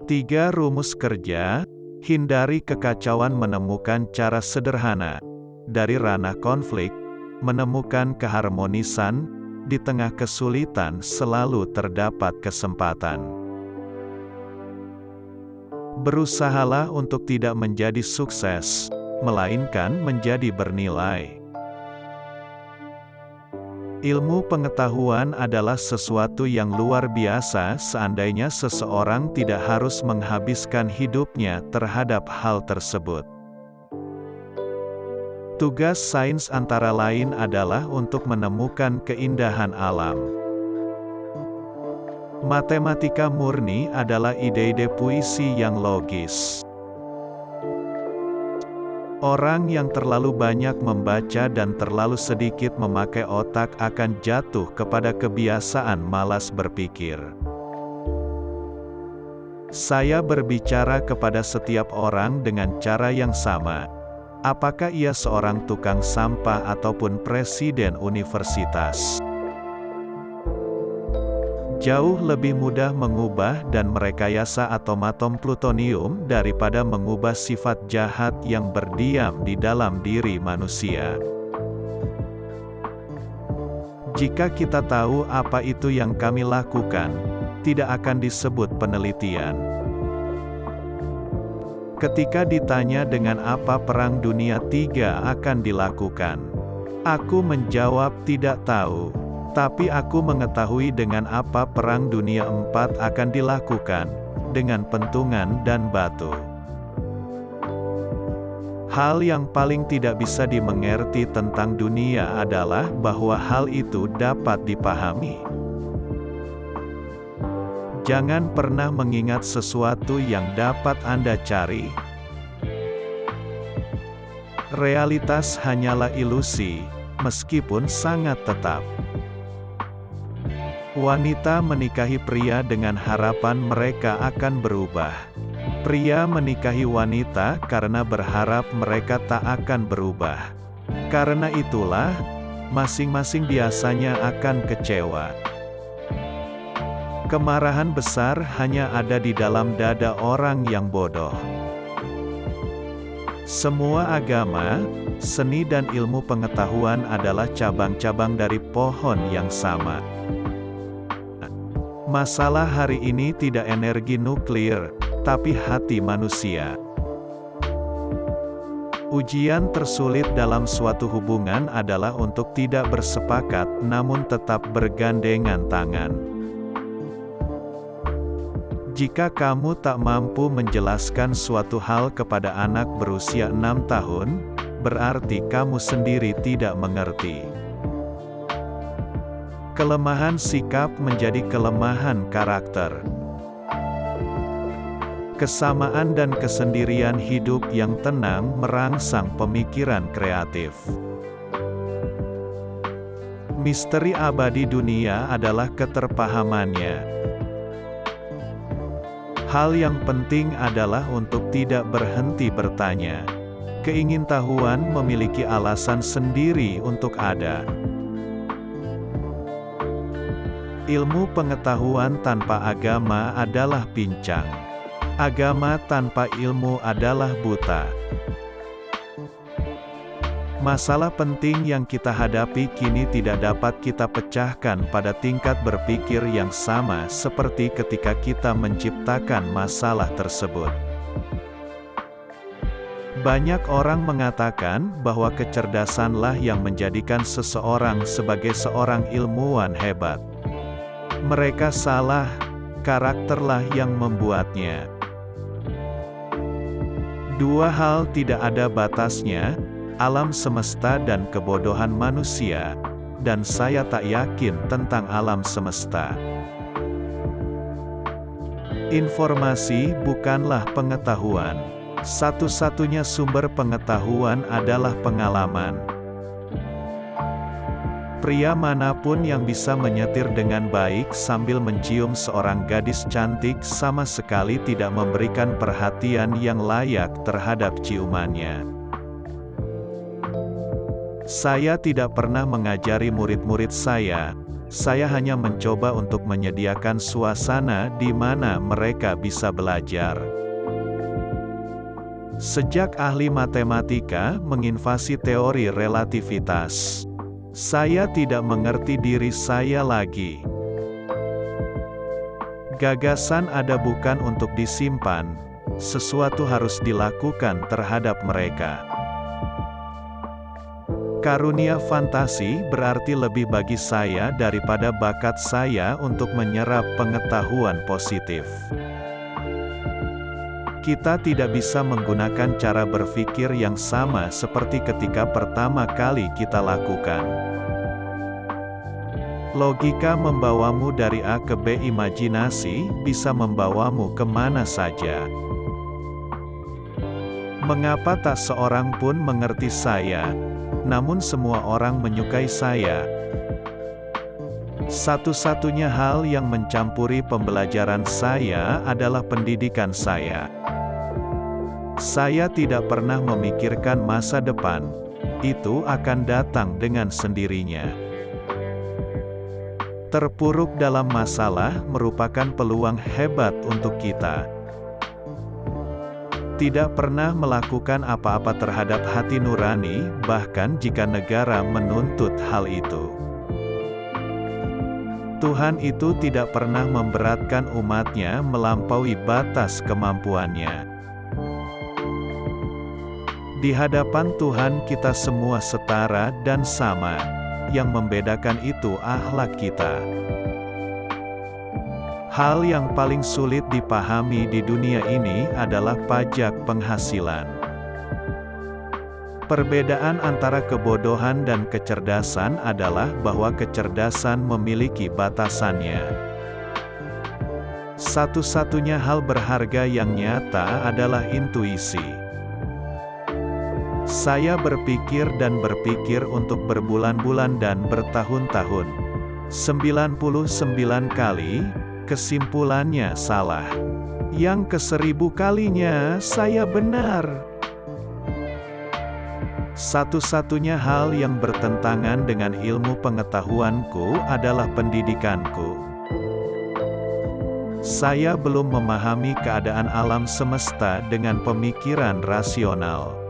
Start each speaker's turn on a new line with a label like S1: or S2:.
S1: 3 rumus kerja, hindari kekacauan, menemukan cara sederhana. Dari ranah konflik, menemukan keharmonisan, di tengah kesulitan selalu terdapat kesempatan. Berusahalah untuk tidak menjadi sukses, melainkan menjadi bernilai. Ilmu pengetahuan adalah sesuatu yang luar biasa seandainya seseorang tidak harus menghabiskan hidupnya terhadap hal tersebut. Tugas sains antara lain adalah untuk menemukan keindahan alam. Matematika murni adalah ide-ide puisi yang logis. Orang yang terlalu banyak membaca dan terlalu sedikit memakai otak akan jatuh kepada kebiasaan malas berpikir. Saya berbicara kepada setiap orang dengan cara yang sama. Apakah ia seorang tukang sampah ataupun presiden universitas? Jauh lebih mudah mengubah dan merekayasa atom-atom plutonium daripada mengubah sifat jahat yang berdiam di dalam diri manusia. Jika kita tahu apa itu yang kami lakukan, tidak akan disebut penelitian. Ketika ditanya dengan apa Perang Dunia III akan dilakukan, aku menjawab tidak tahu. Tapi aku mengetahui dengan apa Perang Dunia IV akan dilakukan, dengan pentungan dan batu. Hal yang paling tidak bisa dimengerti tentang dunia adalah bahwa hal itu dapat dipahami. Jangan pernah mengingat sesuatu yang dapat Anda cari. Realitas hanyalah ilusi, meskipun sangat tetap. Wanita menikahi pria dengan harapan mereka akan berubah. Pria menikahi wanita karena berharap mereka tak akan berubah. Karena itulah, masing-masing biasanya akan kecewa. Kemarahan besar hanya ada di dalam dada orang yang bodoh. Semua agama, seni dan ilmu pengetahuan adalah cabang-cabang dari pohon yang sama. Masalah hari ini tidak energi nuklir, tapi hati manusia. Ujian tersulit dalam suatu hubungan adalah untuk tidak bersepakat namun tetap bergandengan tangan. Jika kamu tak mampu menjelaskan suatu hal kepada anak berusia 6 tahun, berarti kamu sendiri tidak mengerti. Kelemahan sikap menjadi kelemahan karakter. Kesamaan dan kesendirian hidup yang tenang merangsang pemikiran kreatif. Misteri abadi dunia adalah keterpahamannya. Hal yang penting adalah untuk tidak berhenti bertanya. Keingintahuan memiliki alasan sendiri untuk ada. Ilmu pengetahuan tanpa agama adalah pincang. Agama tanpa ilmu adalah buta. Masalah penting yang kita hadapi kini tidak dapat kita pecahkan pada tingkat berpikir yang sama seperti ketika kita menciptakan masalah tersebut. Banyak orang mengatakan bahwa kecerdasanlah yang menjadikan seseorang sebagai seorang ilmuwan hebat. Mereka salah, karakterlah yang membuatnya. Dua hal tidak ada batasnya, alam semesta dan kebodohan manusia, dan saya tak yakin tentang alam semesta. Informasi bukanlah pengetahuan. Satu-satunya sumber pengetahuan adalah pengalaman. Pria manapun yang bisa menyetir dengan baik sambil mencium seorang gadis cantik sama sekali tidak memberikan perhatian yang layak terhadap ciumannya. Saya tidak pernah mengajari murid-murid saya Saya hanya mencoba untuk menyediakan suasana di mana mereka bisa belajar. Sejak ahli matematika menginvasi teori relativitas, saya tidak mengerti diri saya lagi. Gagasan ada bukan untuk disimpan, sesuatu harus dilakukan terhadap mereka. Karunia fantasi berarti lebih bagi saya daripada bakat saya untuk menyerap pengetahuan positif. Kita tidak bisa menggunakan cara berpikir yang sama seperti ketika pertama kali kita lakukan. Logika membawamu dari A ke B, imajinasi bisa membawamu kemana saja. Mengapa tak seorang pun mengerti saya, namun semua orang menyukai saya? Satu-satunya hal yang mencampuri pembelajaran saya adalah pendidikan saya. Saya tidak pernah memikirkan masa depan, itu akan datang dengan sendirinya. Terpuruk dalam masalah merupakan peluang hebat untuk kita. Tidak pernah melakukan apa-apa terhadap hati nurani, bahkan jika negara menuntut hal itu. Tuhan itu tidak pernah memberatkan umatnya melampaui batas kemampuannya. Di hadapan Tuhan kita semua setara dan sama, yang membedakan itu akhlak kita. Hal yang paling sulit dipahami di dunia ini adalah pajak penghasilan. Perbedaan antara kebodohan dan kecerdasan adalah bahwa kecerdasan memiliki batasannya. Satu-satunya hal berharga yang nyata adalah intuisi. Saya berpikir dan berpikir untuk berbulan-bulan dan bertahun-tahun. 99 kali, kesimpulannya salah. Yang ke-1000 kalinya, saya benar. Satu-satunya hal yang bertentangan dengan ilmu pengetahuanku adalah pendidikanku. Saya belum memahami keadaan alam semesta dengan pemikiran rasional.